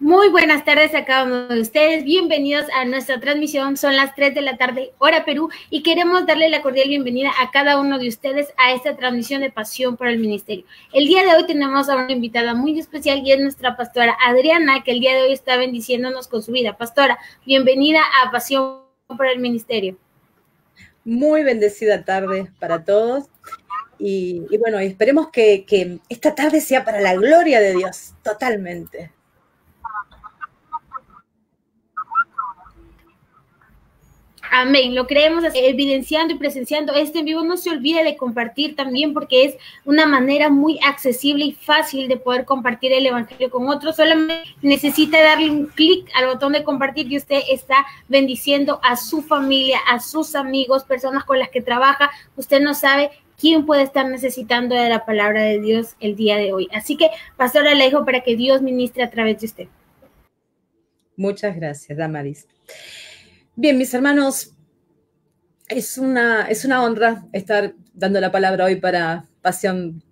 Muy buenas tardes a cada uno de ustedes, bienvenidos a nuestra transmisión, son las 3 de la tarde, hora Perú, y queremos darle la cordial bienvenida a cada uno de ustedes a esta transmisión de Pasión por el Ministerio. El día de hoy tenemos a una invitada muy especial y es nuestra pastora Adriana, que el día de hoy está bendiciéndonos con su vida. Pastora, bienvenida a Pasión por el Ministerio. Muy bendecida tarde para todos. Y bueno, esperemos que esta tarde sea para la gloria de Dios, totalmente. Amén, lo creemos así, evidenciando y presenciando este en vivo. No se olvide de compartir también, porque es una manera muy accesible y fácil de poder compartir el evangelio con otros. Solamente necesita darle un clic al botón de compartir y usted está bendiciendo a su familia, a sus amigos, personas con las que trabaja. Usted no sabe quién puede estar necesitando de la palabra de Dios el día de hoy. Así que, pastora, le dejo para que Dios ministre a través de usted. Muchas gracias, Damaris. Bien, mis hermanos, es una honra estar dando la palabra hoy para Pasión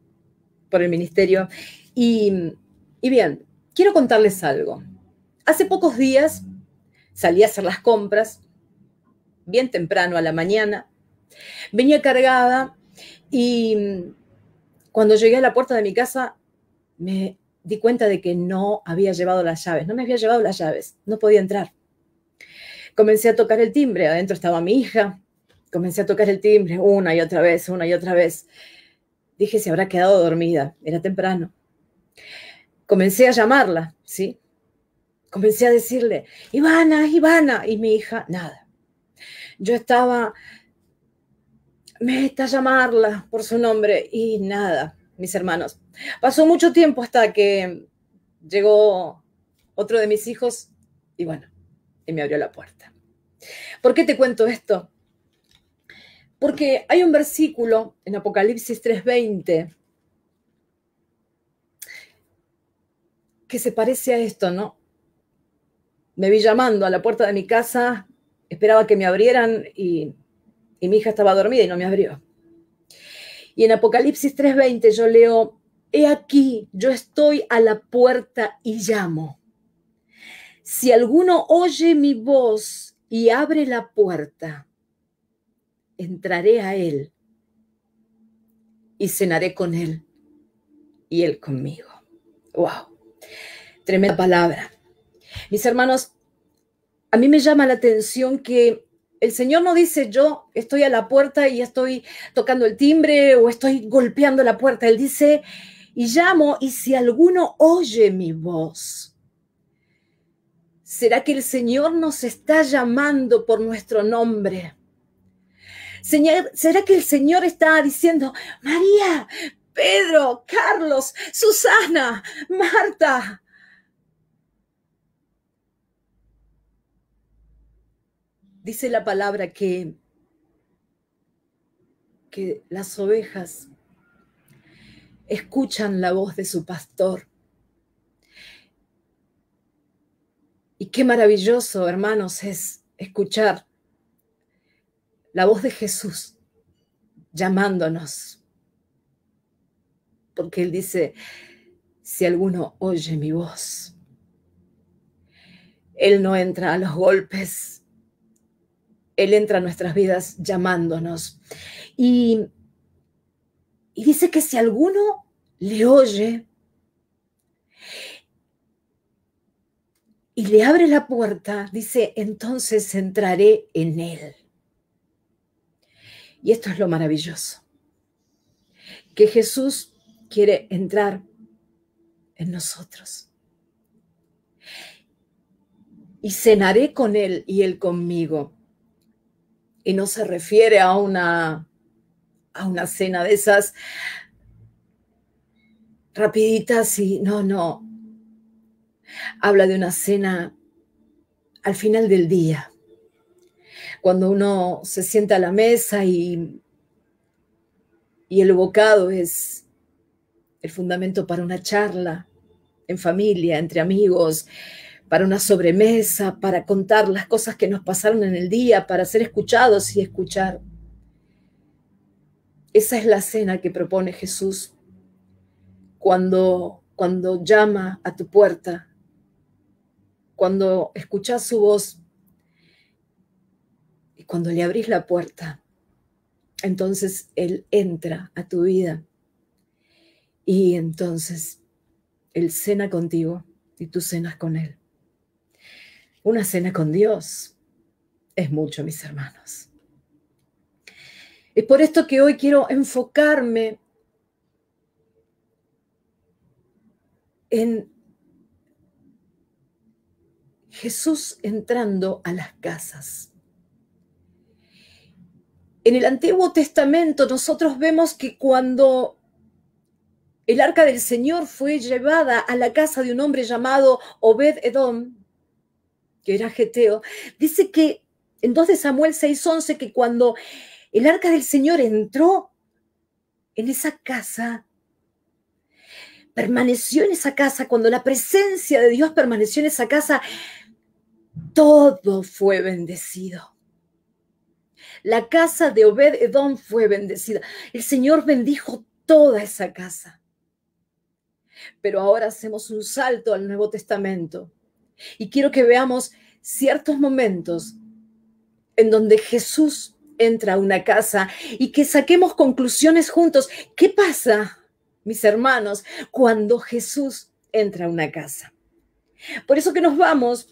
por el Ministerio. Y bien, quiero contarles algo. Hace pocos días salí a hacer las compras, bien temprano a la mañana, venía cargada y cuando llegué a la puerta de mi casa me di cuenta de que no había llevado las llaves, no me había llevado las llaves, no podía entrar. Comencé a tocar el timbre, adentro estaba mi hija, comencé a tocar el timbre una y otra vez, una y otra vez. Dije, se habrá quedado dormida, era temprano. Comencé a llamarla, ¿sí? Comencé a decirle, Ivana, Ivana, y mi hija, nada. Yo estaba, meta a llamarla por su nombre y nada, mis hermanos. Pasó mucho tiempo hasta que llegó otro de mis hijos y bueno, y me abrió la puerta. ¿Por qué te cuento esto? Porque hay un versículo en Apocalipsis 3:20 que se parece a esto, ¿no? Me vi llamando a la puerta de mi casa, esperaba que me abrieran y mi hija estaba dormida y no me abrió. Y en Apocalipsis 3:20 yo leo, he aquí, yo estoy a la puerta y llamo. Si alguno oye mi voz y abre la puerta, entraré a él y cenaré con él y él conmigo. ¡Wow! Tremenda palabra. Mis hermanos, a mí me llama la atención que el Señor no dice yo estoy a la puerta y estoy tocando el timbre o estoy golpeando la puerta. Él dice, y llamo, y si alguno oye mi voz. ¿Será que el Señor nos está llamando por nuestro nombre? ¿Será que el Señor está diciendo, María, Pedro, Carlos, Susana, Marta? Dice la palabra que las ovejas escuchan la voz de su pastor. Y qué maravilloso, hermanos, es escuchar la voz de Jesús llamándonos. Porque Él dice, si alguno oye mi voz, Él no entra a los golpes, Él entra a nuestras vidas llamándonos. Y dice que si alguno le oye y le abre la puerta, dice, entonces entraré en Él. Y esto es lo maravilloso, que Jesús quiere entrar en nosotros. Y cenaré con Él y Él conmigo. Y no se refiere a una cena de esas rapiditas y no. Habla de una cena al final del día, cuando uno se sienta a la mesa y el bocado es el fundamento para una charla en familia, entre amigos, para una sobremesa, para contar las cosas que nos pasaron en el día, para ser escuchados y escuchar. Esa es la cena que propone Jesús cuando llama a tu puerta cuando escuchás su voz y cuando le abrís la puerta, entonces Él entra a tu vida y entonces Él cena contigo y tú cenas con Él. Una cena con Dios es mucho, mis hermanos. Es por esto que hoy quiero enfocarme en Jesús entrando a las casas. En el Antiguo Testamento nosotros vemos que cuando el arca del Señor fue llevada a la casa de un hombre llamado Obed-Edom, que era geteo, dice que en 2 de Samuel 6:11 que cuando el arca del Señor entró en esa casa, permaneció en esa casa, cuando la presencia de Dios permaneció en esa casa, todo fue bendecido. La casa de Obed-Edom fue bendecida. El Señor bendijo toda esa casa. Pero ahora hacemos un salto al Nuevo Testamento y quiero que veamos ciertos momentos en donde Jesús entra a una casa y que saquemos conclusiones juntos. ¿Qué pasa, mis hermanos, cuando Jesús entra a una casa? Por eso que nos vamos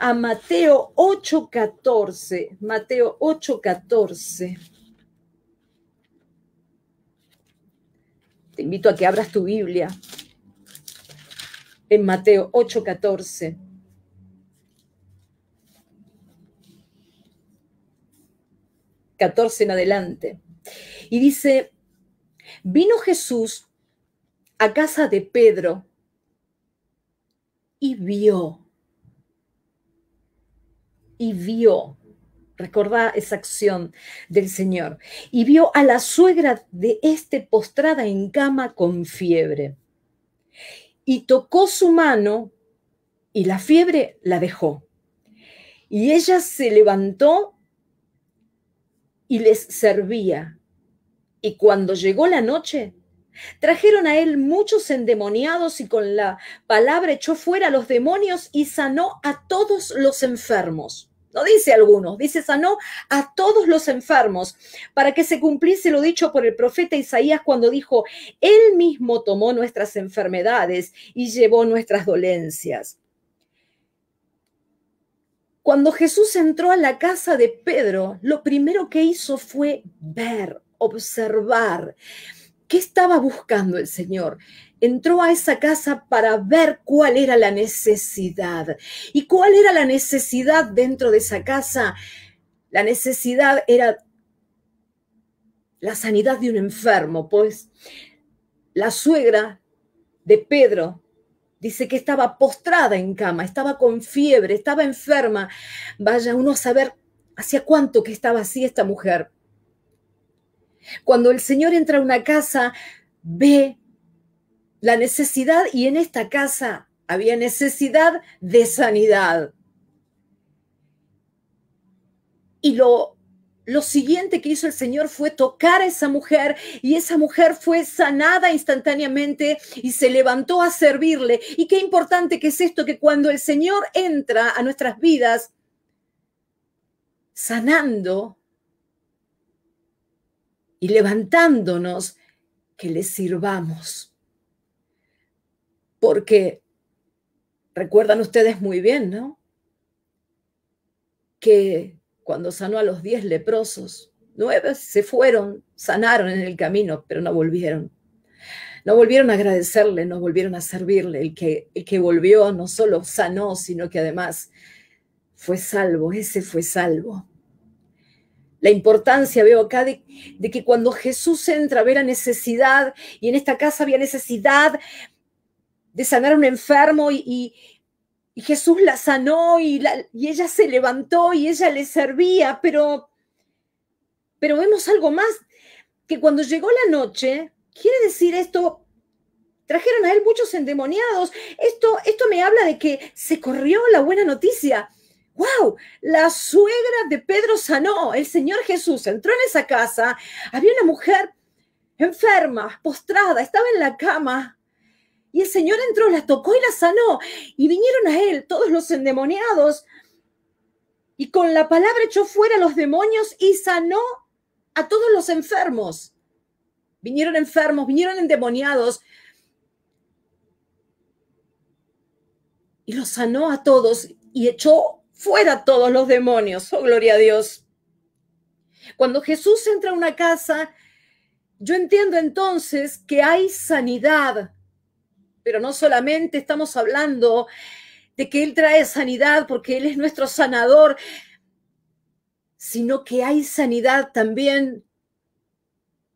a Mateo 8:14. Mateo 8:14. Te invito a que abras tu Biblia en Mateo 8:14. En adelante. Y dice, vino Jesús a casa de Pedro y vio. Recordá esa acción del Señor. Y vio a la suegra de este postrada en cama con fiebre. Y tocó su mano y la fiebre la dejó. Y ella se levantó y les servía. Y cuando llegó la noche, trajeron a él muchos endemoniados y con la palabra echó fuera a los demonios y sanó a todos los enfermos. No dice algunos, dice sanó a todos los enfermos, para que se cumpliese lo dicho por el profeta Isaías cuando dijo, él mismo tomó nuestras enfermedades y llevó nuestras dolencias. Cuando Jesús entró a la casa de Pedro, lo primero que hizo fue ver, observar. ¿Qué estaba buscando el Señor? Entró a esa casa para ver cuál era la necesidad. ¿Y cuál era la necesidad dentro de esa casa? La necesidad era la sanidad de un enfermo, pues la suegra de Pedro dice que estaba postrada en cama, estaba con fiebre, estaba enferma. Vaya uno a saber hacia cuánto que estaba así esta mujer. Cuando el Señor entra a una casa, ve la necesidad y en esta casa había necesidad de sanidad. Y lo siguiente que hizo el Señor fue tocar a esa mujer y esa mujer fue sanada instantáneamente y se levantó a servirle. Y qué importante que es esto, que cuando el Señor entra a nuestras vidas sanando y levantándonos, que le sirvamos. Porque recuerdan ustedes muy bien, ¿no? Que cuando sanó a los 10 leprosos, 9 se fueron, sanaron en el camino, pero no volvieron. No volvieron a agradecerle, no volvieron a servirle. El que volvió no solo sanó, sino que además fue salvo, ese fue salvo. La importancia veo acá de que cuando Jesús entra, ve la necesidad, y en esta casa había necesidad de sanar a un enfermo, y Jesús la sanó, y ella se levantó, y ella le servía, pero vemos algo más, que cuando llegó la noche, quiere decir esto, trajeron a él muchos endemoniados, esto me habla de que se corrió la buena noticia. ¡Wow! La suegra de Pedro sanó. El Señor Jesús entró en esa casa. Había una mujer enferma, postrada, estaba en la cama. Y el Señor entró, la tocó y la sanó. Y vinieron a él todos los endemoniados. Y con la palabra echó fuera a los demonios y sanó a todos los enfermos. Vinieron enfermos, vinieron endemoniados. Y los sanó a todos y echó fuera a todos los demonios. Oh, gloria a Dios. Cuando Jesús entra a una casa, yo entiendo entonces que hay sanidad. Pero no solamente estamos hablando de que Él trae sanidad porque Él es nuestro sanador, sino que hay sanidad también,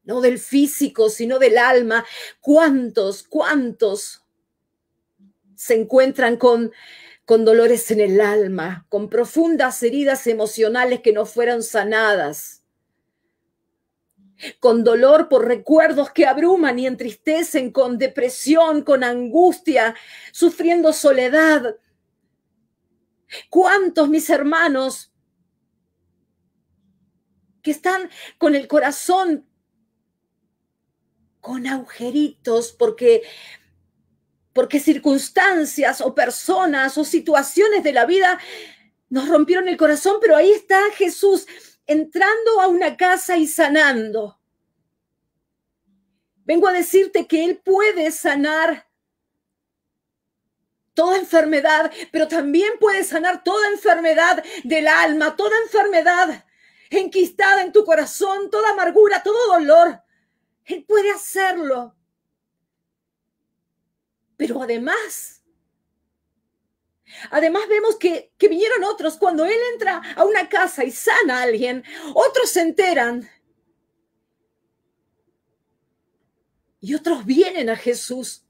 no del físico, sino del alma. ¿Cuántos se encuentran con dolores en el alma, con profundas heridas emocionales que no fueron sanadas? Con dolor por recuerdos que abruman y entristecen, con depresión, con angustia, sufriendo soledad. ¿Cuántos, mis hermanos, que están con el corazón con agujeritos porque circunstancias o personas o situaciones de la vida nos rompieron el corazón? Pero ahí está Jesús entrando a una casa y sanando. Vengo a decirte que Él puede sanar toda enfermedad, pero también puede sanar toda enfermedad del alma, toda enfermedad enquistada en tu corazón, toda amargura, todo dolor. Él puede hacerlo. Pero además vemos que vinieron otros. Cuando Él entra a una casa y sana a alguien, otros se enteran. Y otros vienen a Jesús.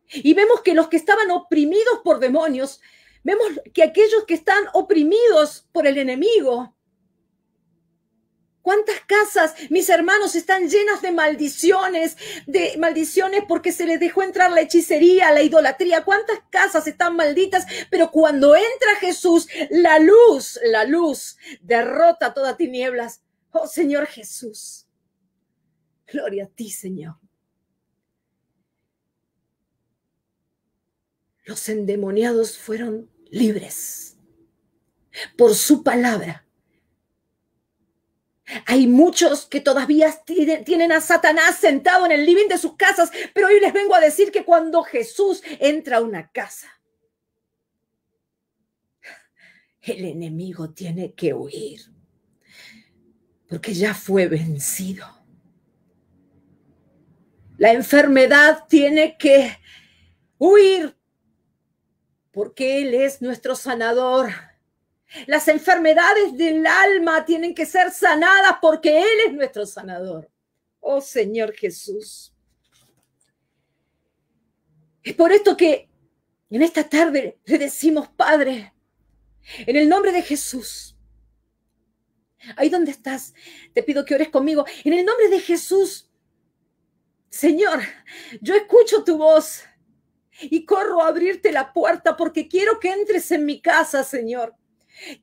Y vemos que los que estaban oprimidos por demonios, vemos que aquellos que están oprimidos por el enemigo, ¿cuántas casas, mis hermanos, están llenas de maldiciones porque se les dejó entrar la hechicería, la idolatría? ¿Cuántas casas están malditas? Pero cuando entra Jesús, la luz derrota todas tinieblas. Oh, Señor Jesús, gloria a ti, Señor. Los endemoniados fueron libres por su palabra. Hay muchos que todavía tienen a Satanás sentado en el living de sus casas, pero hoy les vengo a decir que cuando Jesús entra a una casa, el enemigo tiene que huir, porque ya fue vencido. La enfermedad tiene que huir, porque Él es nuestro sanador. Las enfermedades del alma tienen que ser sanadas porque Él es nuestro sanador. Oh, Señor Jesús. Es por esto que en esta tarde le decimos, Padre, en el nombre de Jesús, ahí donde estás, te pido que ores conmigo. En el nombre de Jesús, Señor, yo escucho tu voz y corro a abrirte la puerta porque quiero que entres en mi casa, Señor.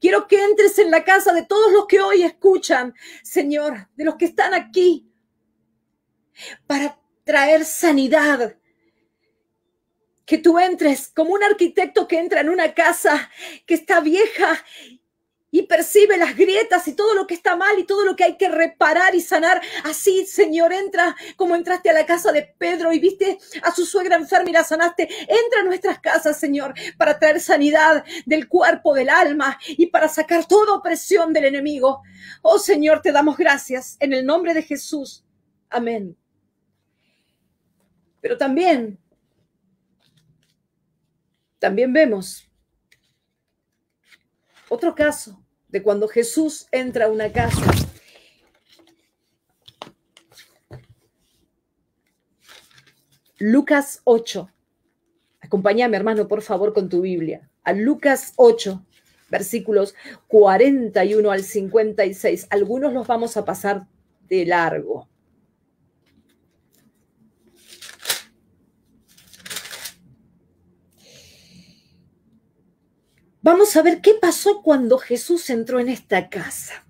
Quiero que entres en la casa de todos los que hoy escuchan, Señor, de los que están aquí, para traer sanidad. Que tú entres como un arquitecto que entra en una casa que está vieja y percibe las grietas y todo lo que está mal y todo lo que hay que reparar y sanar. Así, Señor, entra como entraste a la casa de Pedro y viste a su suegra enferma y la sanaste. Entra a nuestras casas, Señor, para traer sanidad del cuerpo, del alma y para sacar toda opresión del enemigo. Oh, Señor, te damos gracias en el nombre de Jesús. Amén. Pero también vemos otro caso de cuando Jesús entra a una casa. Lucas 8. Acompáñame, hermano, por favor, con tu Biblia. A Lucas 8, versículos 41 al 56. Algunos los vamos a pasar de largo. Vamos a ver qué pasó cuando Jesús entró en esta casa.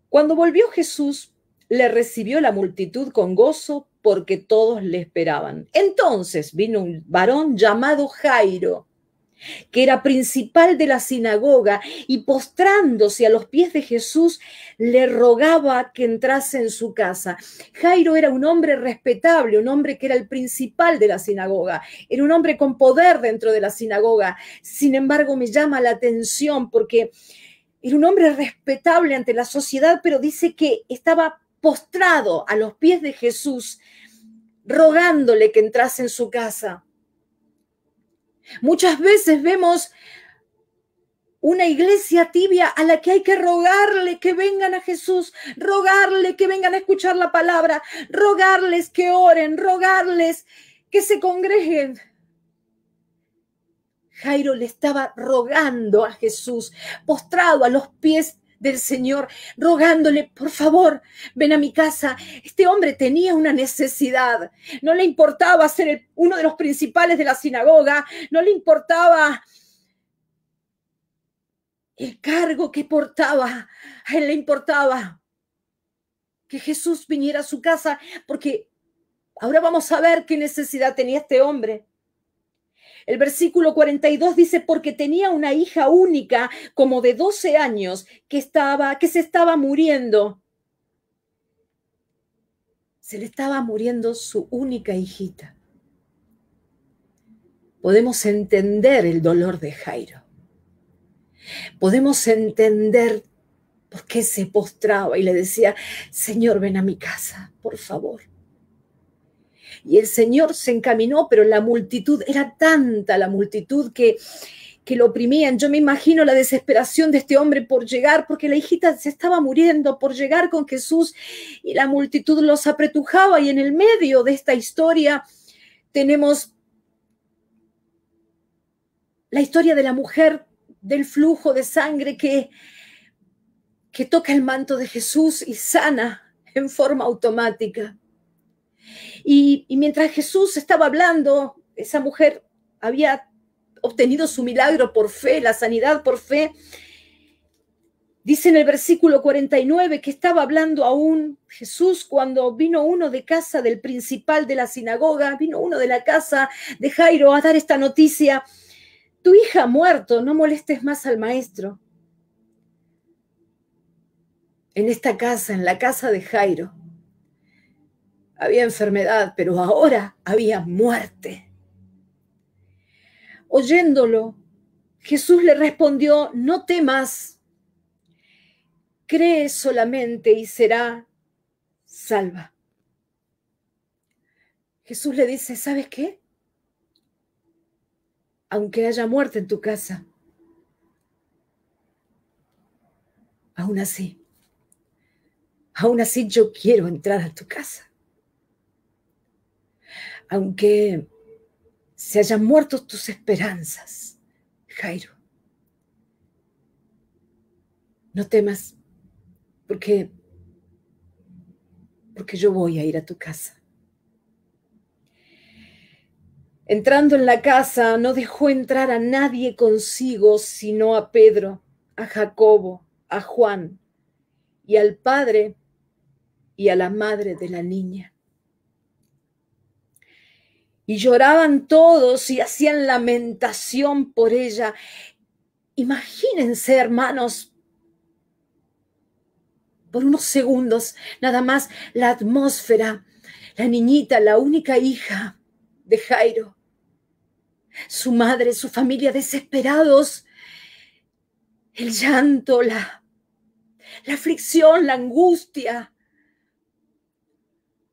Cuando volvió Jesús, le recibió la multitud con gozo porque todos le esperaban. Entonces vino un varón llamado Jairo, que era principal de la sinagoga, y postrándose a los pies de Jesús, le rogaba que entrase en su casa. Jairo era un hombre respetable, un hombre que era el principal de la sinagoga, era un hombre con poder dentro de la sinagoga. Sin embargo, me llama la atención porque era un hombre respetable ante la sociedad, pero dice que estaba postrado a los pies de Jesús, rogándole que entrase en su casa. Muchas veces vemos una iglesia tibia a la que hay que rogarle que vengan a Jesús, rogarle que vengan a escuchar la palabra, rogarles que oren, rogarles que se congreguen. Jairo le estaba rogando a Jesús, postrado a los pies del Señor, rogándole, por favor, ven a mi casa. Este hombre tenía una necesidad, no le importaba ser uno de los principales de la sinagoga, no le importaba el cargo que portaba, a él le importaba que Jesús viniera a su casa, porque ahora vamos a ver qué necesidad tenía este hombre. El versículo 42 dice, porque tenía una hija única, como de 12 años, que se estaba muriendo. Se le estaba muriendo su única hijita. Podemos entender el dolor de Jairo. Podemos entender por qué se postraba y le decía, Señor, ven a mi casa, por favor. Y el Señor se encaminó, pero la multitud, era tanta la multitud que lo oprimían. Yo me imagino la desesperación de este hombre por llegar, porque la hijita se estaba muriendo, por llegar con Jesús, y la multitud los apretujaba. Y en el medio de esta historia tenemos la historia de la mujer del flujo de sangre que toca el manto de Jesús y sana en forma automática. Y mientras Jesús estaba hablando, esa mujer había obtenido su milagro por fe, la sanidad por fe. Dice en el versículo 49 que estaba hablando aún Jesús cuando vino uno de casa del principal de la sinagoga, vino uno de la casa de Jairo a dar esta noticia. Tu hija ha muerto, no molestes más al maestro. En esta casa, en la casa de Jairo, había enfermedad, pero ahora había muerte. Oyéndolo, Jesús le respondió, no temas, cree solamente y será salva. Jesús le dice, ¿sabes qué? Aunque haya muerte en tu casa, aún así yo quiero entrar a tu casa. Aunque se hayan muerto tus esperanzas, Jairo, no temas, porque yo voy a ir a tu casa. Entrando en la casa, no dejó entrar a nadie consigo, sino a Pedro, a Jacobo, a Juan y al padre y a la madre de la niña. Y lloraban todos y hacían lamentación por ella. Imagínense, hermanos, por unos segundos, nada más la atmósfera, la niñita, la única hija de Jairo, su madre, su familia desesperados, el llanto, la aflicción, la angustia,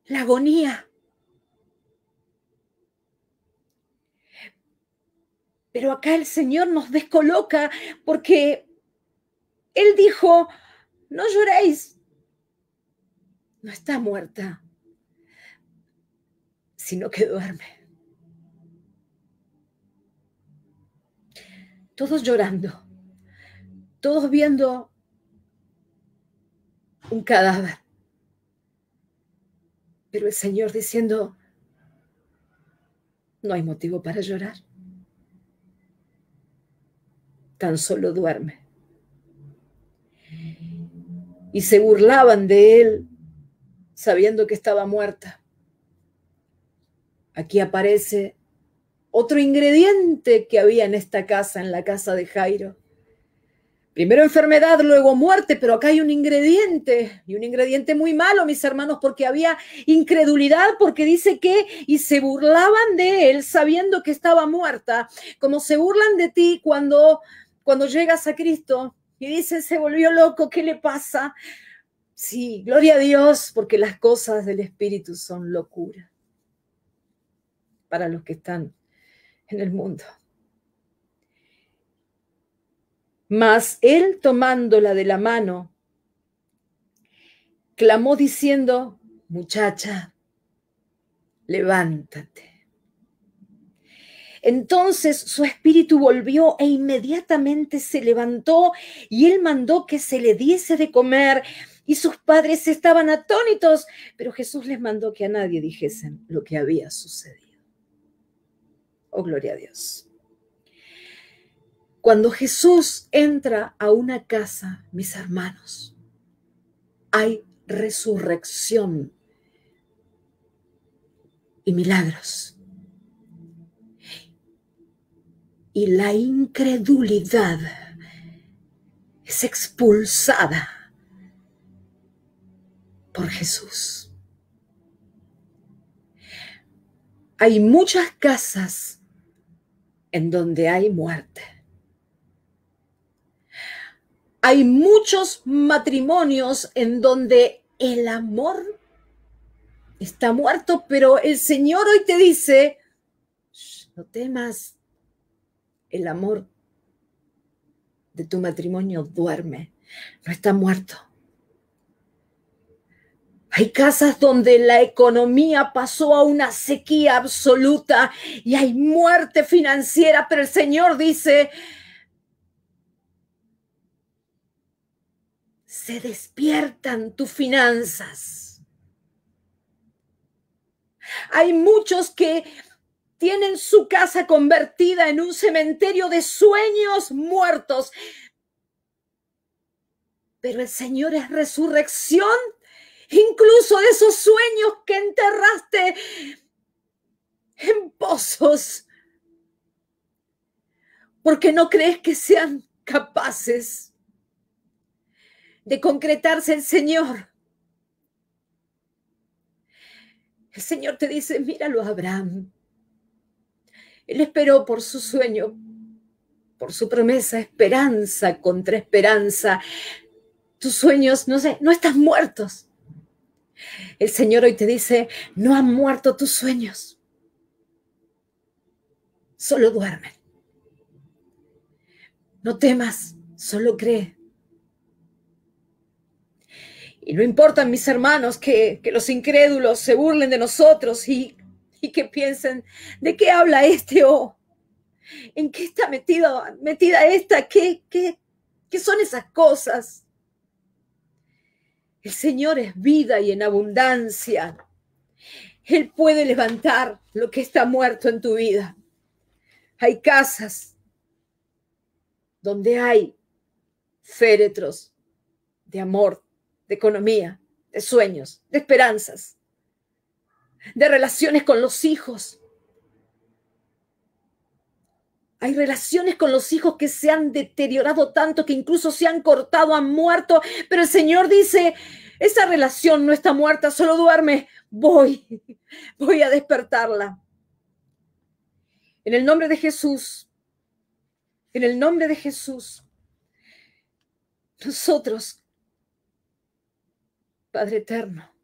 la agonía. Pero acá el Señor nos descoloca porque Él dijo, no lloréis, no está muerta, sino que duerme. Todos llorando, todos viendo un cadáver. Pero el Señor diciendo, no hay motivo para llorar. Tan solo duerme. Y se burlaban de él, sabiendo que estaba muerta. Aquí aparece otro ingrediente que había en esta casa, en la casa de Jairo. Primero enfermedad, luego muerte, pero acá hay un ingrediente, y un ingrediente muy malo, mis hermanos, porque había incredulidad, porque dice que, y se burlaban de él sabiendo que estaba muerta, como se burlan de ti cuando llegas a Cristo y dicen, se volvió loco, ¿qué le pasa? Sí, gloria a Dios, porque las cosas del Espíritu son locura para los que están en el mundo. Mas él, tomándola de la mano, clamó diciendo, muchacha, levántate. Entonces su espíritu volvió e inmediatamente se levantó y él mandó que se le diese de comer y sus padres estaban atónitos, pero Jesús les mandó que a nadie dijesen lo que había sucedido. Oh, gloria a Dios. Cuando Jesús entra a una casa, mis hermanos, hay resurrección y milagros. Y la incredulidad es expulsada por Jesús. Hay muchas casas en donde hay muerte. Hay muchos matrimonios en donde el amor está muerto, pero el Señor hoy te dice, no temas, el amor de tu matrimonio duerme, no está muerto. Hay casas donde la economía pasó a una sequía absoluta y hay muerte financiera, pero el Señor dice, se despiertan tus finanzas. Hay muchos que tienen su casa convertida en un cementerio de sueños muertos. Pero el Señor es resurrección, incluso de esos sueños que enterraste en pozos, porque no crees que sean capaces de concretarse el Señor. El Señor te dice, míralo a Abraham. Él esperó por su sueño, por su promesa, esperanza contra esperanza. Tus sueños, no están muertos. El Señor hoy te dice, no han muerto tus sueños. Solo duermen. No temas, solo cree. Y no importa, mis hermanos, que los incrédulos se burlen de nosotros y que piensen, ¿de qué habla este? ¿O en qué está metida esta? ¿Qué son esas cosas? El Señor es vida y en abundancia. Él puede levantar lo que está muerto en tu vida. Hay casas donde hay féretros de amor, de economía, de sueños, de esperanzas, de relaciones con los hijos. Hay relaciones con los hijos que se han deteriorado tanto, que incluso se han cortado, han muerto, pero el Señor dice, esa relación no está muerta, solo duerme, voy a despertarla. En el nombre de Jesús, nosotros, Padre eterno,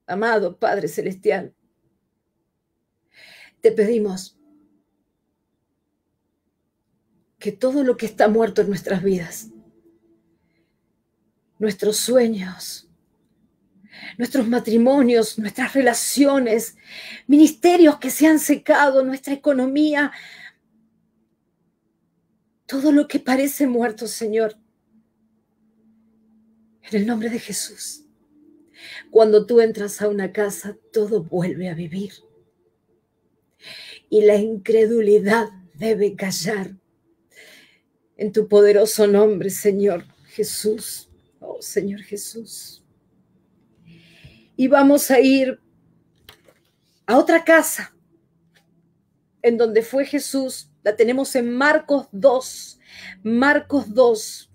amado Padre celestial, te pedimos que todo lo que está muerto en nuestras vidas, nuestros sueños, nuestros matrimonios, nuestras relaciones, ministerios que se han secado, nuestra economía, todo lo que parece muerto, Señor, en el nombre de Jesús, cuando tú entras a una casa, todo vuelve a vivir. Y la incredulidad debe callar. En tu poderoso nombre, Señor Jesús. Oh, Señor Jesús. Y vamos a ir a otra casa. en donde fue Jesús, la tenemos en Marcos 2. Marcos 2.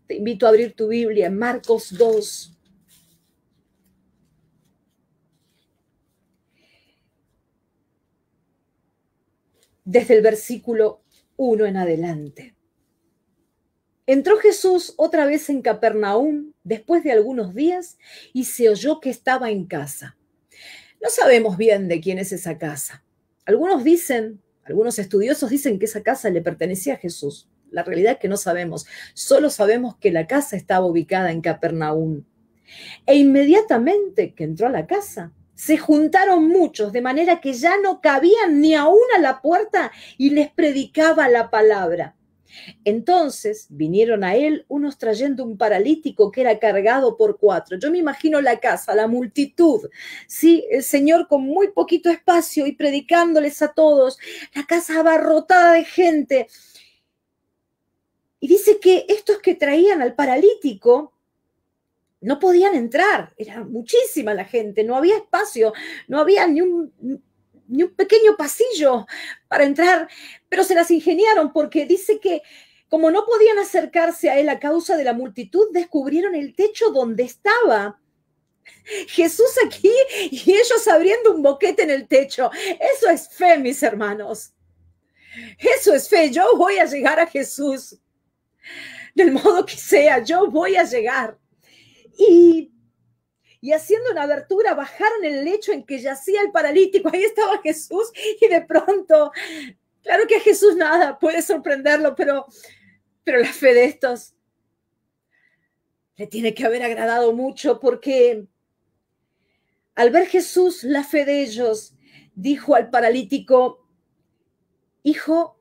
Te invito a abrir tu Biblia, Marcos 2. Desde el versículo 1 en adelante. Entró Jesús otra vez en Capernaum después de algunos días y se oyó que estaba en casa. No sabemos bien de quién es esa casa. Algunos estudiosos dicen que esa casa le pertenecía a Jesús. La realidad es que no sabemos. Solo sabemos que la casa estaba ubicada en Capernaum. E inmediatamente que entró a la casa, se juntaron muchos, de manera que ya no cabían ni aún a la puerta y les predicaba la palabra. Entonces vinieron a él unos trayendo un paralítico que era cargado por 4. Yo me imagino la casa, la multitud, ¿sí? El Señor con muy poquito espacio y predicándoles a todos, la casa abarrotada de gente. Y dice que estos que traían al paralítico no podían entrar, era muchísima la gente, no había espacio, no había ni un pequeño pasillo para entrar, pero se las ingeniaron porque dice que como no podían acercarse a él a causa de la multitud, descubrieron el techo donde estaba Jesús aquí y ellos abriendo un boquete en el techo. Eso es fe, mis hermanos. Eso es fe. Yo voy a llegar a Jesús. Del modo que sea, yo voy a llegar. Y haciendo una abertura, bajaron el lecho en que yacía el paralítico. Ahí estaba Jesús y de pronto, claro que a Jesús nada puede sorprenderlo, pero la fe de estos le tiene que haber agradado mucho porque al ver Jesús la fe de ellos, dijo al paralítico: hijo,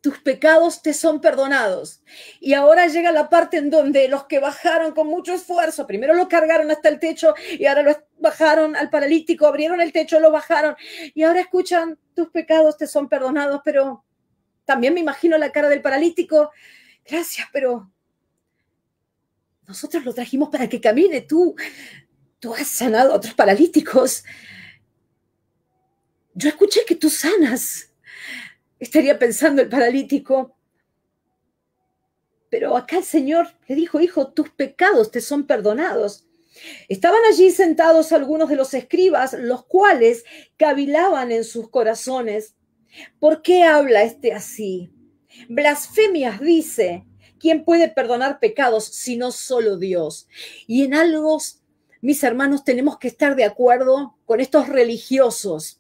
tus pecados te son perdonados. Y ahora llega la parte en donde los que bajaron con mucho esfuerzo, primero lo cargaron hasta el techo y ahora lo bajaron al paralítico, abrieron el techo, lo bajaron y ahora escuchan: tus pecados te son perdonados. Pero también me imagino la cara del paralítico: gracias, pero nosotros lo trajimos para que camine. Tú has sanado a otros paralíticos. Yo escuché que tú sanas. Estaría pensando el paralítico. Pero acá el Señor le dijo: hijo, tus pecados te son perdonados. Estaban allí sentados algunos de los escribas, los cuales cavilaban en sus corazones: ¿por qué habla este así? Blasfemias dice. ¿Quién puede perdonar pecados sino solo Dios? Y en algo, mis hermanos, tenemos que estar de acuerdo con estos religiosos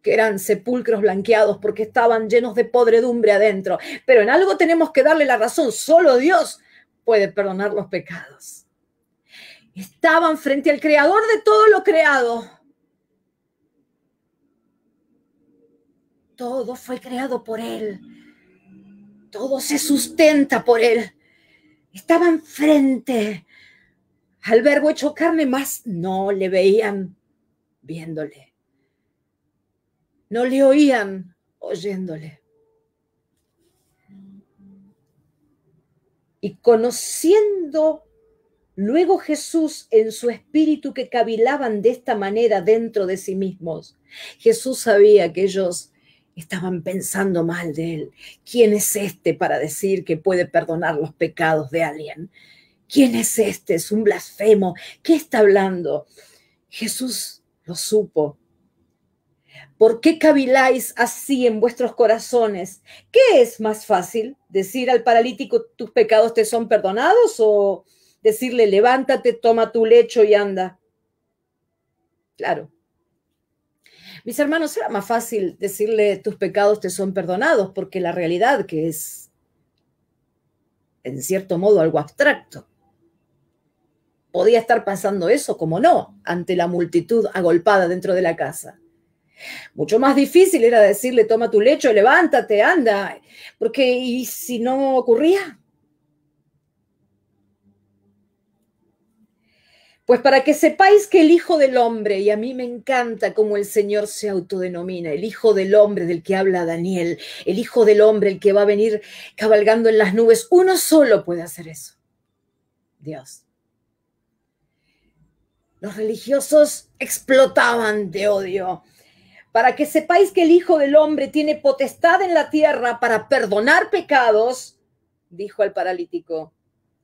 que eran sepulcros blanqueados porque estaban llenos de podredumbre adentro. Pero en algo tenemos que darle la razón: solo Dios puede perdonar los pecados. Estaban frente al Creador de todo lo creado. Todo fue creado por Él. Todo se sustenta por Él. Estaban frente al Verbo hecho carne, más no le veían viéndole. No le oían oyéndole. Y conociendo luego Jesús en su espíritu que cavilaban de esta manera dentro de sí mismos, Jesús sabía que ellos estaban pensando mal de él. ¿Quién es este para decir que puede perdonar los pecados de alguien? ¿Quién es este? Es un blasfemo. ¿Qué está hablando? Jesús lo supo. ¿Por qué caviláis así en vuestros corazones? ¿Qué es más fácil? ¿Decir al paralítico: tus pecados te son perdonados? ¿O decirle: levántate, toma tu lecho y anda? Claro. Mis hermanos, era más fácil decirle: tus pecados te son perdonados, porque la realidad, que es en cierto modo algo abstracto, podía estar pasando eso, como no, ante la multitud agolpada dentro de la casa. Mucho más difícil era decirle: toma tu lecho, levántate, anda, porque ¿y si no ocurría? Pues para que sepáis que el Hijo del Hombre, y a mí me encanta cómo el Señor se autodenomina, el Hijo del Hombre del que habla Daniel, el Hijo del Hombre, el que va a venir cabalgando en las nubes, uno solo puede hacer eso: Dios. Los religiosos explotaban de odio. Para que sepáis que el Hijo del Hombre tiene potestad en la tierra para perdonar pecados, dijo al paralítico,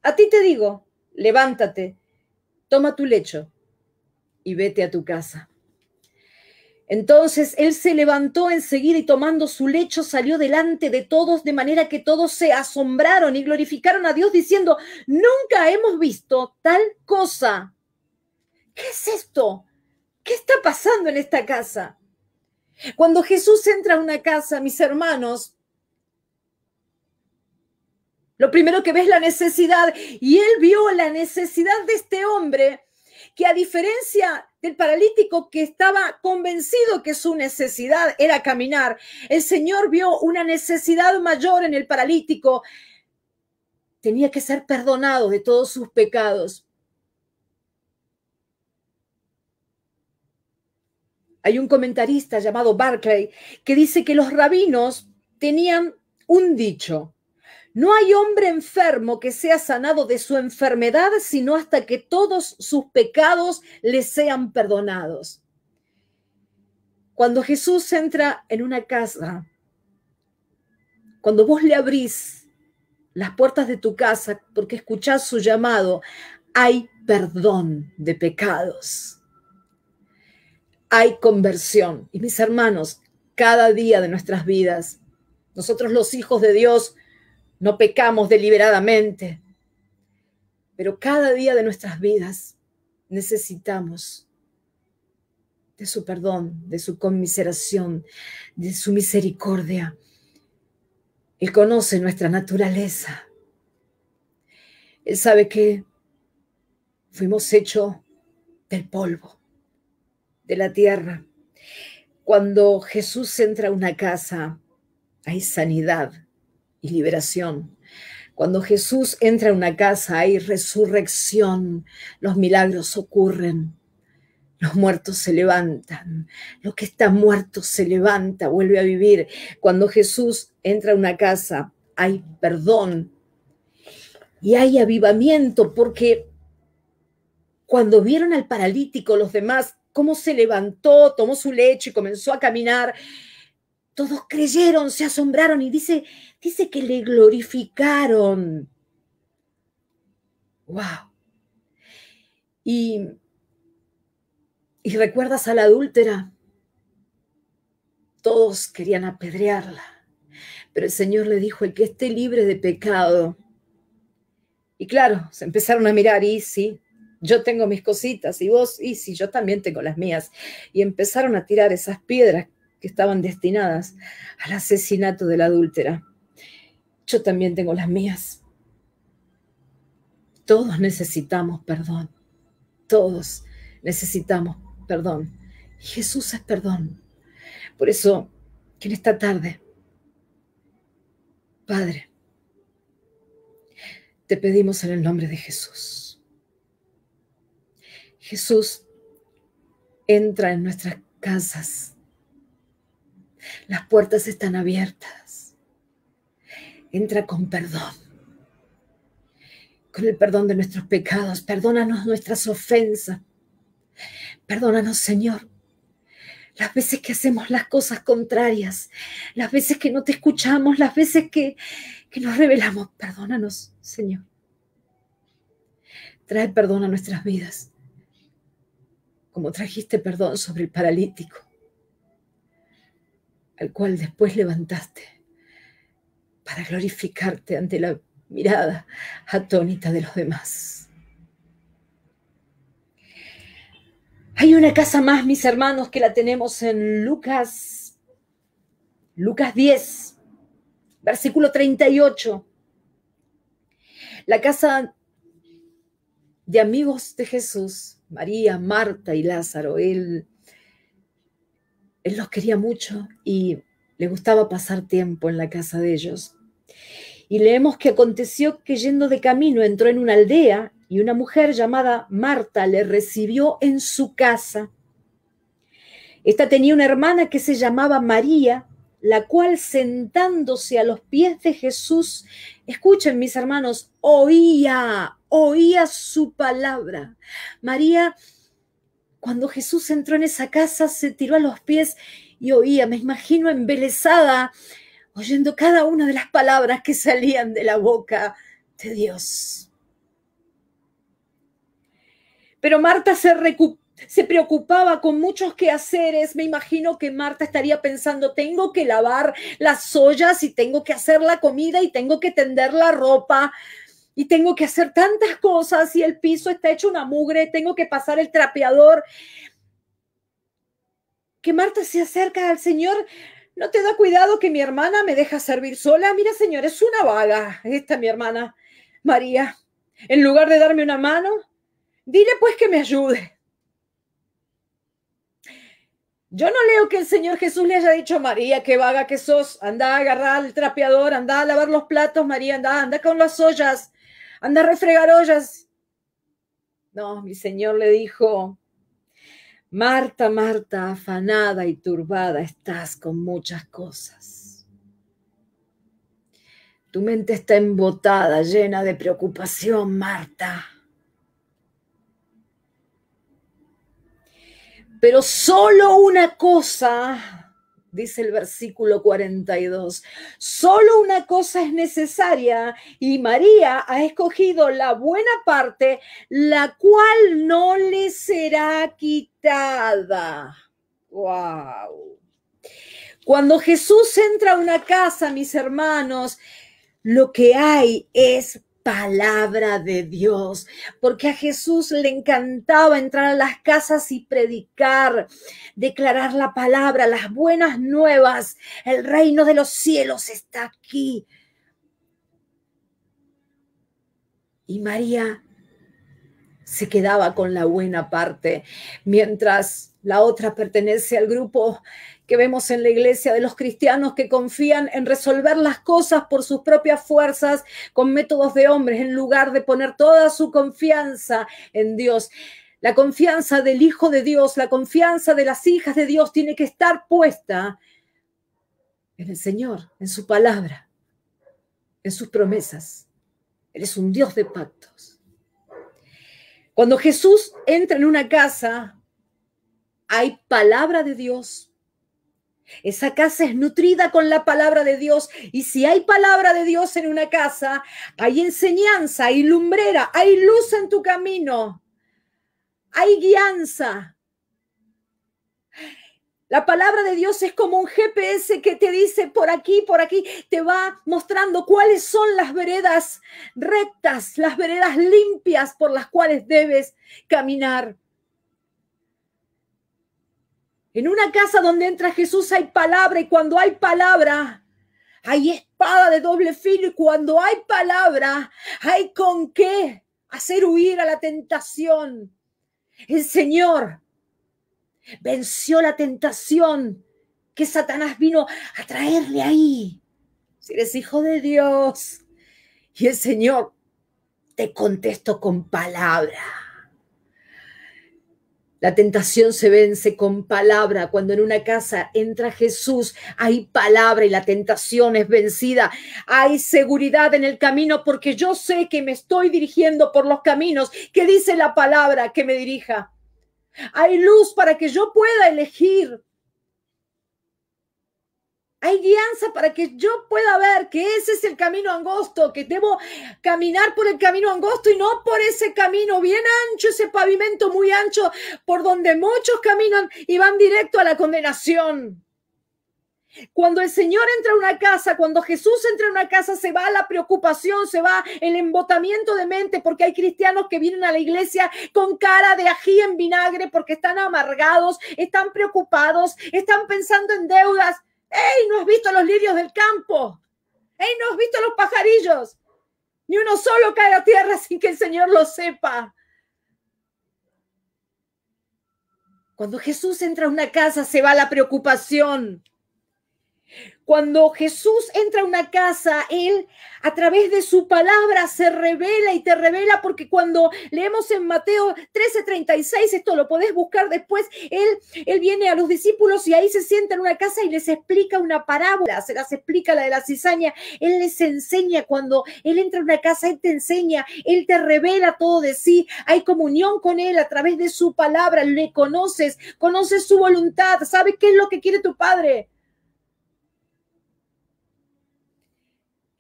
a ti te digo, levántate, toma tu lecho y vete a tu casa. Entonces él se levantó enseguida y tomando su lecho salió delante de todos, de manera que todos se asombraron y glorificaron a Dios diciendo, nunca hemos visto tal cosa. ¿Qué es esto? ¿Qué está pasando en esta casa? Cuando Jesús entra a una casa, mis hermanos, lo primero que ve es la necesidad, y él vio la necesidad de este hombre, que a diferencia del paralítico que estaba convencido que su necesidad era caminar, el Señor vio una necesidad mayor en el paralítico. Tenía que ser perdonado de todos sus pecados. Hay un comentarista llamado Barclay que dice que los rabinos tenían un dicho: no hay hombre enfermo que sea sanado de su enfermedad, sino hasta que todos sus pecados le sean perdonados. Cuando Jesús entra en una casa, cuando vos le abrís las puertas de tu casa porque escuchás su llamado, hay perdón de pecados. Hay conversión. Y mis hermanos, cada día de nuestras vidas, nosotros los hijos de Dios no pecamos deliberadamente, pero cada día de nuestras vidas necesitamos de su perdón, de su conmiseración, de su misericordia. Él conoce nuestra naturaleza. Él sabe que fuimos hechos del polvo, de la tierra. Cuando Jesús entra a una casa, hay sanidad y liberación. Cuando Jesús entra a una casa, hay resurrección. Los milagros ocurren. Los muertos se levantan. Lo que está muerto se levanta, vuelve a vivir. Cuando Jesús entra a una casa, hay perdón y hay avivamiento, porque cuando vieron al paralítico, los demás, cómo se levantó, tomó su lecho y comenzó a caminar, todos creyeron, se asombraron y dice que le glorificaron. ¡Wow! Y recuerdas a la adúltera. Todos querían apedrearla, pero el Señor le dijo: el que esté libre de pecado. Y claro, se empezaron a mirar, y sí, yo tengo mis cositas, y vos, y sí, yo también tengo las mías. Y empezaron a tirar esas piedras que estaban destinadas al asesinato de la adúltera. Yo también tengo las mías. Todos necesitamos perdón. Todos necesitamos perdón. Y Jesús es perdón. Por eso, que en esta tarde, Padre, te pedimos en el nombre de Jesús. Jesús, entra en nuestras casas. Las puertas están abiertas. Entra con perdón. Con el perdón de nuestros pecados. Perdónanos nuestras ofensas. Perdónanos, Señor, las veces que hacemos las cosas contrarias, las veces que no te escuchamos, las veces que nos rebelamos. Perdónanos, Señor. Trae perdón a nuestras vidas, como trajiste perdón sobre el paralítico, al cual después levantaste para glorificarte ante la mirada atónita de los demás. Hay una casa más, mis hermanos, que la tenemos en Lucas 10, versículo 38. La casa de amigos de Jesús, María, Marta y Lázaro. Él los quería mucho y le gustaba pasar tiempo en la casa de ellos. Y leemos que aconteció que yendo de camino entró en una aldea y una mujer llamada Marta le recibió en su casa. Esta tenía una hermana que se llamaba María, la cual sentándose a los pies de Jesús, escuchen mis hermanos, oía su palabra. María Cuando Jesús entró en esa casa, se tiró a los pies y oía, me imagino embelesada, oyendo cada una de las palabras que salían de la boca de Dios. Pero Marta se preocupaba con muchos quehaceres. Me imagino que Marta estaría pensando, tengo que lavar las ollas y tengo que hacer la comida y tengo que tender la ropa y tengo que hacer tantas cosas y el piso está hecho una mugre, tengo que pasar el trapeador. Que Marta se acerca al Señor. ¿No te da cuidado que mi hermana me deja servir sola? Mira, Señor, es una vaga esta mi hermana María. En lugar de darme una mano, dile pues que me ayude. Yo no leo que el Señor Jesús le haya dicho, María, qué vaga que sos, anda a agarrar el trapeador, anda a lavar los platos, María, anda con las ollas, anda a refregar ollas. No, mi Señor le dijo, Marta, Marta, afanada y turbada estás con muchas cosas. Tu mente está embotada, llena de preocupación, Marta. Pero solo una cosa, dice el versículo 42, solo una cosa es necesaria y María ha escogido la buena parte, la cual no le será quitada. ¡Wow! Cuando Jesús entra a una casa, mis hermanos, lo que hay es palabra de Dios, porque a Jesús le encantaba entrar a las casas y predicar, declarar la palabra, las buenas nuevas. El reino de los cielos está aquí. Y María se quedaba con la buena parte, mientras la otra pertenece al grupo que vemos en la iglesia de los cristianos que confían en resolver las cosas por sus propias fuerzas con métodos de hombres en lugar de poner toda su confianza en Dios. La confianza del Hijo de Dios, la confianza de las hijas de Dios tiene que estar puesta en el Señor, en su palabra, en sus promesas. Él es un Dios de pactos. Cuando Jesús entra en una casa, hay palabra de Dios. Esa casa es nutrida con la palabra de Dios. Y si hay palabra de Dios en una casa, hay enseñanza, hay lumbrera, hay luz en tu camino, hay guianza. La palabra de Dios es como un GPS que te dice por aquí, te va mostrando cuáles son las veredas rectas, las veredas limpias por las cuales debes caminar. En una casa donde entra Jesús hay palabra, y cuando hay palabra, hay espada de doble filo, y cuando hay palabra, hay con qué hacer huir a la tentación. El Señor venció la tentación que Satanás vino a traerle ahí. Si eres hijo de Dios, y el Señor te contestó con palabra. La tentación se vence con palabra. Cuando en una casa entra Jesús, hay palabra y la tentación es vencida. Hay seguridad en el camino porque yo sé que me estoy dirigiendo por los caminos que dice la palabra que me dirija. Hay luz para que yo pueda elegir. Hay guianza para que yo pueda ver que ese es el camino angosto, que debo caminar por el camino angosto y no por ese camino bien ancho, ese pavimento muy ancho por donde muchos caminan y van directo a la condenación. Cuando el Señor entra a una casa, cuando Jesús entra a una casa, se va la preocupación, se va el embotamiento de mente, porque hay cristianos que vienen a la iglesia con cara de ají en vinagre porque están amargados, están preocupados, están pensando en deudas. ¡Ey! ¿No has visto los lirios del campo? ¡Ey! ¿No has visto los pajarillos? Ni uno solo cae a tierra sin que el Señor lo sepa. Cuando Jesús entra a una casa, se va la preocupación. Cuando Jesús entra a una casa, Él a través de su palabra se revela y te revela, porque cuando leemos en Mateo 13:36, esto lo podés buscar después, él viene a los discípulos y ahí se sienta en una casa y les explica una parábola, se las explica la de la cizaña. Él les enseña, cuando Él entra a una casa, Él te enseña, Él te revela todo de sí, hay comunión con Él a través de su palabra, le conoces su voluntad, sabes qué es lo que quiere tu Padre.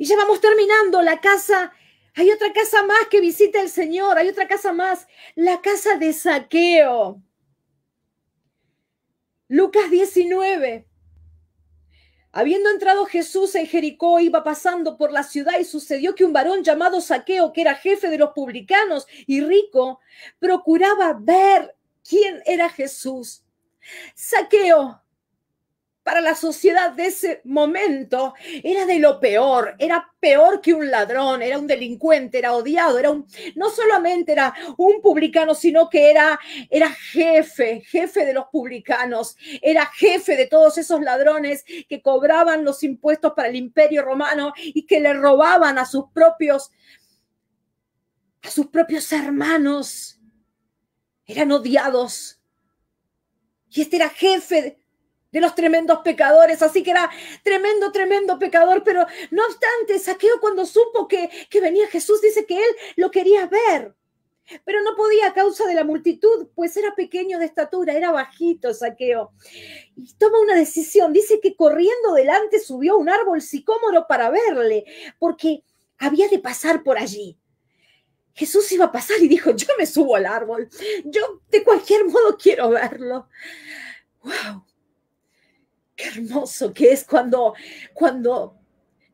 Y ya vamos terminando la casa. Hay otra casa más que visita el Señor. Hay otra casa más. La casa de Zaqueo. Lucas 19. Habiendo entrado Jesús en Jericó, iba pasando por la ciudad y sucedió que un varón llamado Zaqueo, que era jefe de los publicanos y rico, procuraba ver quién era Jesús. Zaqueo, para la sociedad de ese momento, era de lo peor, era peor que un ladrón, era un delincuente, era odiado, no solamente era un publicano, sino que era jefe de los publicanos, era jefe de todos esos ladrones que cobraban los impuestos para el Imperio Romano y que le robaban a sus propios hermanos. Eran odiados. Y este era jefe de los tremendos pecadores, así que era tremendo pecador, pero no obstante, Zaqueo, cuando supo que venía Jesús, dice que él lo quería ver, pero no podía a causa de la multitud, pues era pequeño de estatura, era bajito Zaqueo, y toma una decisión, dice que corriendo delante subió a un árbol sicómoro para verle, porque había de pasar por allí. Jesús iba a pasar y dijo, yo me subo al árbol, yo de cualquier modo quiero verlo. ¡Wow! Qué hermoso que es cuando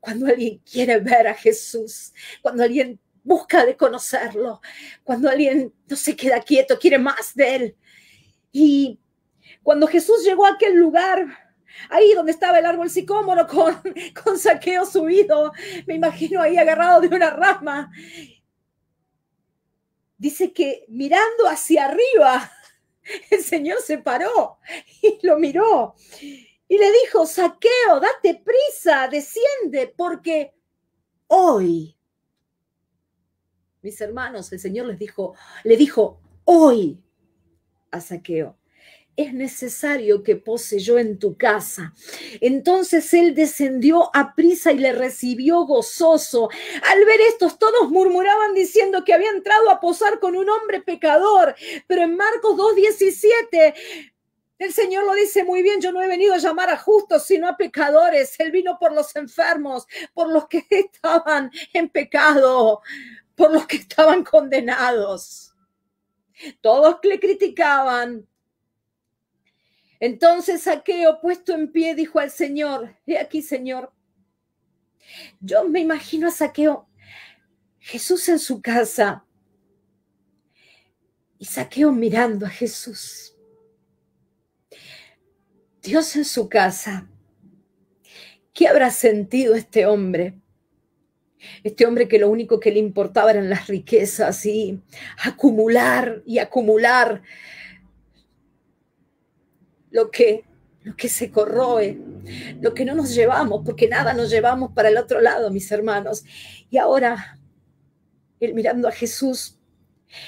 alguien quiere ver a Jesús, cuando alguien busca de conocerlo, cuando alguien no se queda quieto, quiere más de él. Y cuando Jesús llegó a aquel lugar, ahí donde estaba el árbol sicómoro con Zaqueo subido, me imagino ahí agarrado de una rama, dice que mirando hacia arriba, el Señor se paró y lo miró. Y le dijo, Zaqueo, date prisa, desciende, porque hoy, mis hermanos, el Señor le dijo hoy a Zaqueo, es necesario que pose yo en tu casa. Entonces él descendió a prisa y le recibió gozoso. Al ver estos, todos murmuraban diciendo que había entrado a posar con un hombre pecador. Pero en Marcos 2:17, el Señor lo dice muy bien, yo no he venido a llamar a justos, sino a pecadores. Él vino por los enfermos, por los que estaban en pecado, por los que estaban condenados. Todos le criticaban. Entonces Zaqueo, puesto en pie, dijo al Señor, he aquí, Señor. Yo me imagino a Zaqueo, Jesús en su casa, y Zaqueo mirando a Jesús. Dios en su casa. ¿Qué habrá sentido este hombre? Este hombre que lo único que le importaba eran las riquezas y acumular y acumular lo que se corroe, lo que no nos llevamos, porque nada nos llevamos para el otro lado, mis hermanos. Y ahora, él mirando a Jesús,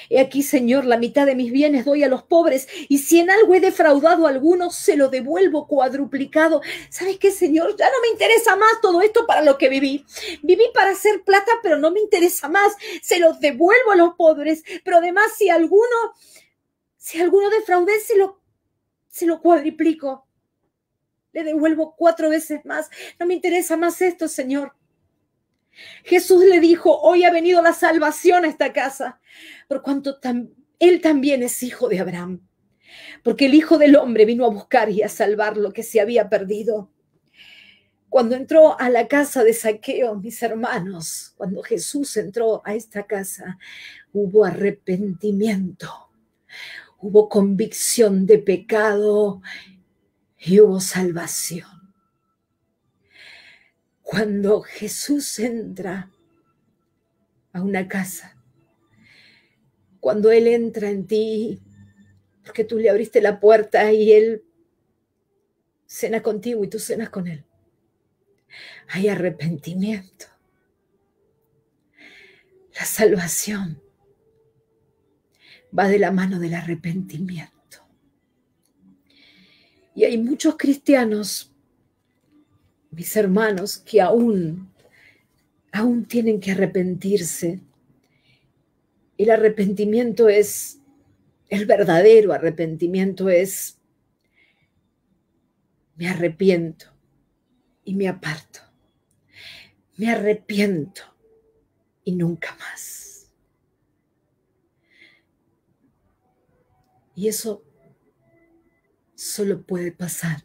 he aquí, Señor, la mitad de mis bienes doy a los pobres, y si en algo he defraudado a algunos, se lo devuelvo cuadruplicado. ¿Sabes qué, Señor? Ya no me interesa más todo esto para lo que viví. Viví para hacer plata, pero no me interesa más. Se los devuelvo a los pobres, pero además si alguno defraudé, se lo cuadriplico. Le devuelvo 4 veces más. No me interesa más esto, Señor. Jesús le dijo, hoy ha venido la salvación a esta casa, por cuanto él también es hijo de Abraham. Porque el Hijo del Hombre vino a buscar y a salvar lo que se había perdido. Cuando entró a la casa de Zaqueo, mis hermanos, cuando Jesús entró a esta casa, hubo arrepentimiento. Hubo convicción de pecado y hubo salvación. Cuando Jesús entra a una casa, cuando Él entra en ti, porque tú le abriste la puerta y Él cena contigo y tú cenas con Él. hay arrepentimiento. La salvación va de la mano del arrepentimiento. Y hay muchos cristianos, mis hermanos, que aún tienen que arrepentirse. El arrepentimiento es, el verdadero arrepentimiento es, me arrepiento y me aparto. Me arrepiento y nunca más. Y eso solo puede pasar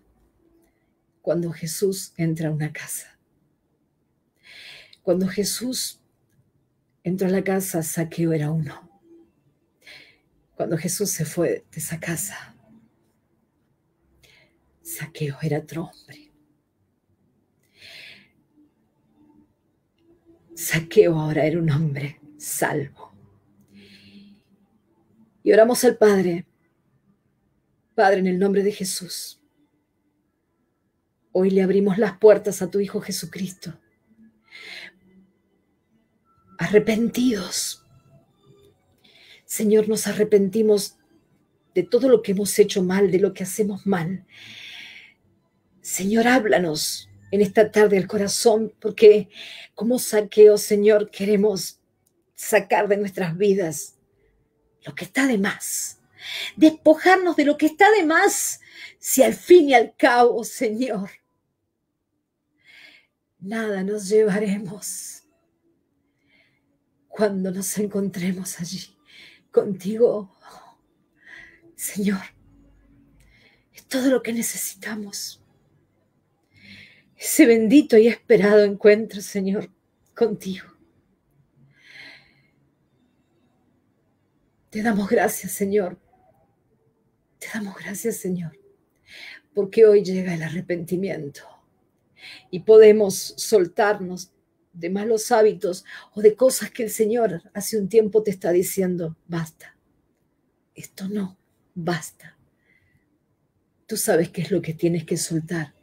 cuando Jesús entra a una casa. Cuando Jesús entró a la casa, Zaqueo era uno. Cuando Jesús se fue de esa casa, Zaqueo era otro hombre. Zaqueo ahora era un hombre salvo. Y oramos al Padre. Padre, en el nombre de Jesús, hoy le abrimos las puertas a tu Hijo Jesucristo. Arrepentidos. Señor, nos arrepentimos de todo lo que hemos hecho mal, de lo que hacemos mal. Señor, háblanos en esta tarde al corazón, porque como Zaqueo, Señor, queremos sacar de nuestras vidas lo que está de más. Despojarnos de lo que está de más, si al fin y al cabo, Señor, nada nos llevaremos cuando nos encontremos allí contigo. Señor, es todo lo que necesitamos. Ese bendito y esperado encuentro, Señor, contigo. Te damos gracias, Señor. Te damos gracias, Señor, porque hoy llega el arrepentimiento y podemos soltarnos de malos hábitos o de cosas que el Señor hace un tiempo te está diciendo, basta, esto no, basta. Tú sabes qué es lo que tienes que soltar.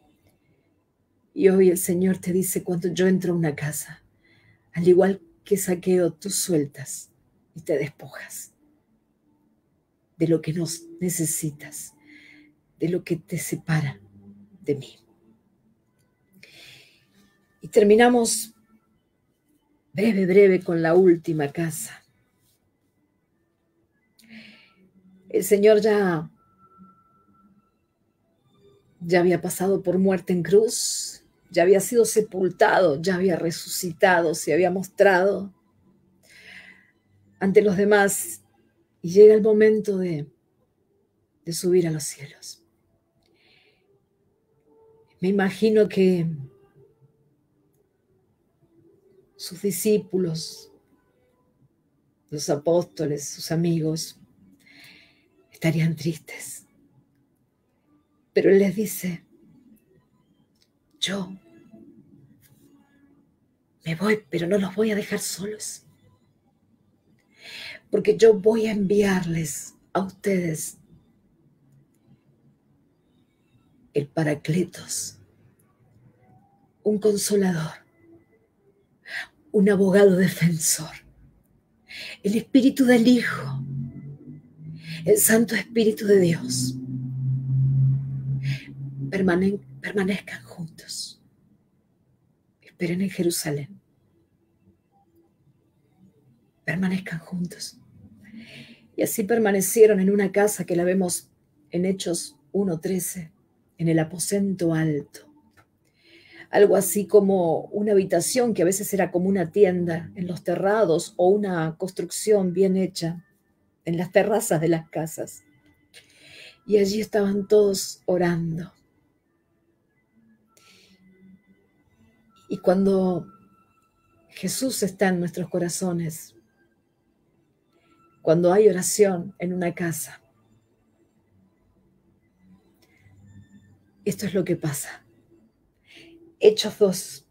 Y hoy el Señor te dice, cuando yo entro a una casa, al igual que Zaqueo, tú sueltas y te despojas de lo que nos necesitas, de lo que te separa de mí. Y terminamos breve con la última casa. El Señor ya había pasado por muerte en cruz, ya había sido sepultado, ya había resucitado, se había mostrado ante los demás. Y llega el momento de subir a los cielos. Me imagino que sus discípulos, los apóstoles, sus amigos, estarían tristes. Pero Él les dice, yo me voy, pero no los voy a dejar solos. Porque yo voy a enviarles a ustedes el Paracletos, un consolador, un abogado defensor, el Espíritu del Hijo, el Santo Espíritu de Dios. Permanezcan juntos. Esperen en Jerusalén. Permanezcan juntos. Y así permanecieron en una casa que la vemos en Hechos 1:13, en el aposento alto. Algo así como una habitación que a veces era como una tienda en los terrados o una construcción bien hecha en las terrazas de las casas. Y allí estaban todos orando. Y cuando Jesús está en nuestros corazones, cuando hay oración en una casa, esto es lo que pasa. Hechos 2.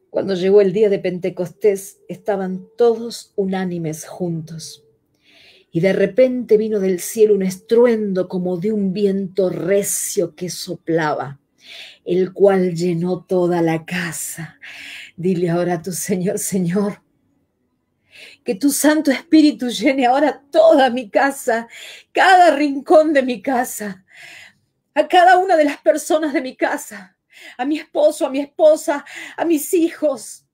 Cuando llegó el día de Pentecostés, estaban todos unánimes juntos. Y de repente vino del cielo un estruendo como de un viento recio que soplaba el cual llenó toda la casa. Dile ahora a tu Señor: Señor, que tu Santo Espíritu llene ahora toda mi casa, cada rincón de mi casa, a cada una de las personas de mi casa, a mi esposo, a mi esposa, a mis hijos,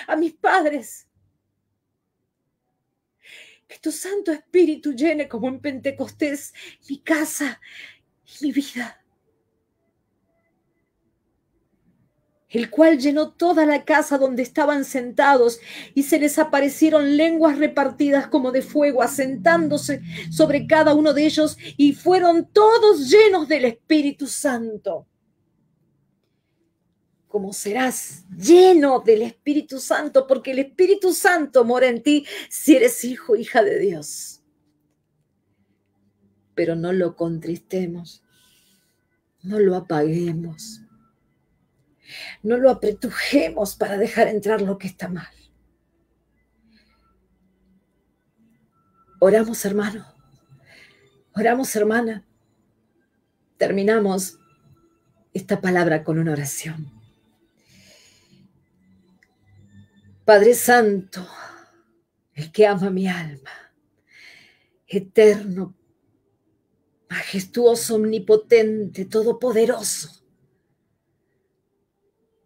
a mis padres. Que tu Santo Espíritu llene como en Pentecostés mi casa y mi vida, el cual llenó toda la casa donde estaban sentados, y se les aparecieron lenguas repartidas como de fuego, asentándose sobre cada uno de ellos, y fueron todos llenos del Espíritu Santo. Como serás lleno del Espíritu Santo, porque el Espíritu Santo mora en ti si eres hijo, hija de Dios. Pero no lo contristemos, no lo apaguemos, no lo apretujemos para dejar entrar lo que está mal. Oramos, hermano. Oramos, hermana. Terminamos esta palabra con una oración. Padre Santo, el que ama mi alma, eterno, majestuoso, omnipotente, todopoderoso,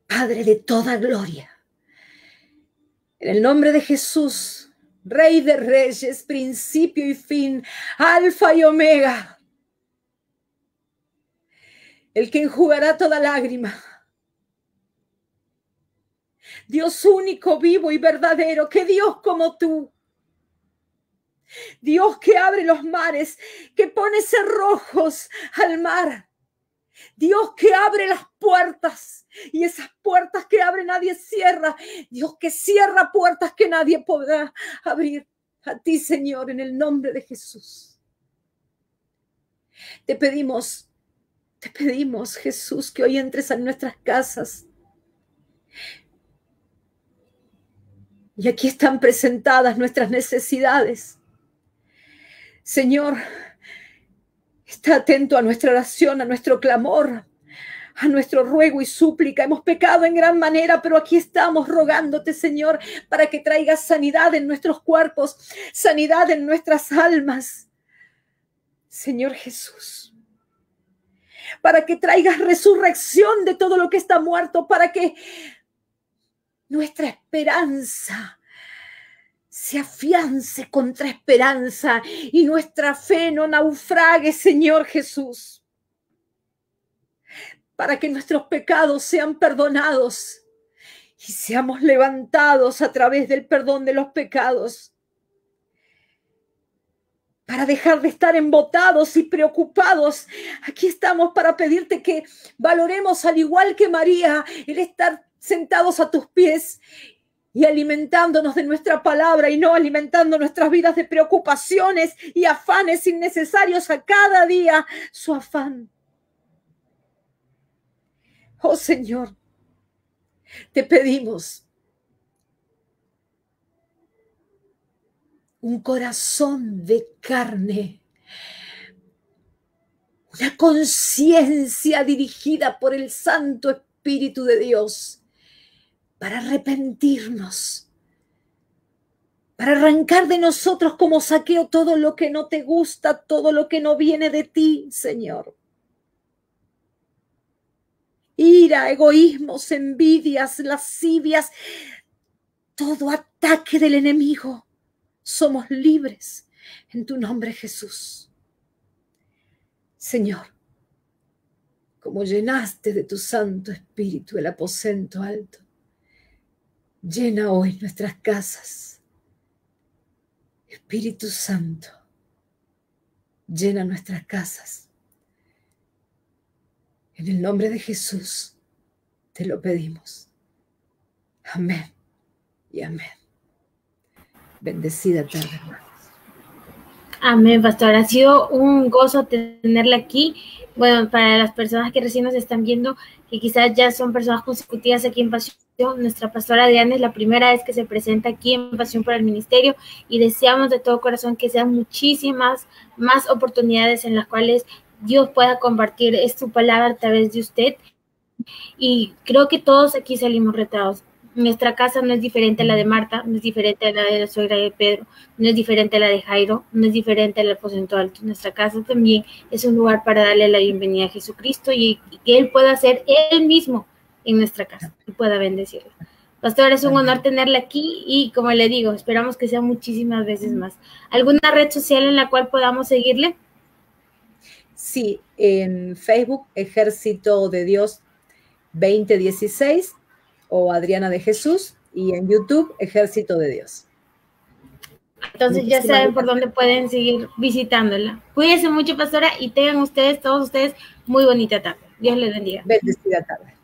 Padre de toda gloria, en el nombre de Jesús, Rey de Reyes, principio y fin, Alfa y Omega, el que enjugará toda lágrima, Dios único, vivo y verdadero, que Dios como tú, Dios que abre los mares, que pone cerrojos al mar, Dios que abre las puertas, y esas puertas que abre nadie cierra, Dios que cierra puertas que nadie podrá abrir. A ti, Señor, en el nombre de Jesús. Te pedimos, Jesús, que hoy entres en nuestras casas. Y aquí están presentadas nuestras necesidades. Señor, está atento a nuestra oración, a nuestro clamor, a nuestro ruego y súplica. Hemos pecado en gran manera, pero aquí estamos rogándote, Señor, para que traigas sanidad en nuestros cuerpos, sanidad en nuestras almas. Señor Jesús, para que traigas resurrección de todo lo que está muerto, para que nuestra esperanza se afiance contra esperanza y nuestra fe no naufrague, Señor Jesús. Para que nuestros pecados sean perdonados y seamos levantados a través del perdón de los pecados. Para dejar de estar embotados y preocupados, aquí estamos para pedirte que valoremos, al igual que María, el estar sentados a tus pies y alimentándonos de nuestra palabra y no alimentando nuestras vidas de preocupaciones y afanes innecesarios a cada día su afán. Oh Señor, te pedimos un corazón de carne, una conciencia dirigida por el Santo Espíritu de Dios, para arrepentirnos, para arrancar de nosotros como Zaqueo todo lo que no te gusta, todo lo que no viene de ti, Señor. Ira, egoísmos, envidias, lascivias, todo ataque del enemigo. Somos libres en tu nombre, Jesús. Señor, como llenaste de tu Santo Espíritu el aposento alto, llena hoy nuestras casas. Espíritu Santo, llena nuestras casas. En el nombre de Jesús te lo pedimos. Amén y amén. Bendecida tarde, hermanos. Amén, pastor. Ha sido un gozo tenerla aquí. Bueno, para las personas que recién nos están viendo, que quizás ya son personas consecutivas aquí en Pasión, nuestra pastora Diana es la primera vez que se presenta aquí en Pasión por el Ministerio, y deseamos de todo corazón que sean muchísimas más oportunidades en las cuales Dios pueda compartir su palabra a través de usted. Y creo que todos aquí salimos retados. Nuestra casa no es diferente a la de Marta, no es diferente a la de la suegra de Pedro, no es diferente a la de Jairo, no es diferente al aposento alto. Nuestra casa también es un lugar para darle la bienvenida a Jesucristo y que Él pueda ser Él mismo en nuestra casa y pueda bendecirla. Pastor, es un honor tenerla aquí y, como le digo, esperamos que sea muchísimas veces más. ¿Alguna red social en la cual podamos seguirle? Sí, en Facebook, Ejército de Dios 2016 o Adriana de Jesús, y en YouTube, Ejército de Dios. Entonces ya saben por dónde pueden seguir visitándola. Cuídense mucho, pastora, y tengan ustedes, todos ustedes, muy bonita tarde. Dios les bendiga. Bendecida tarde.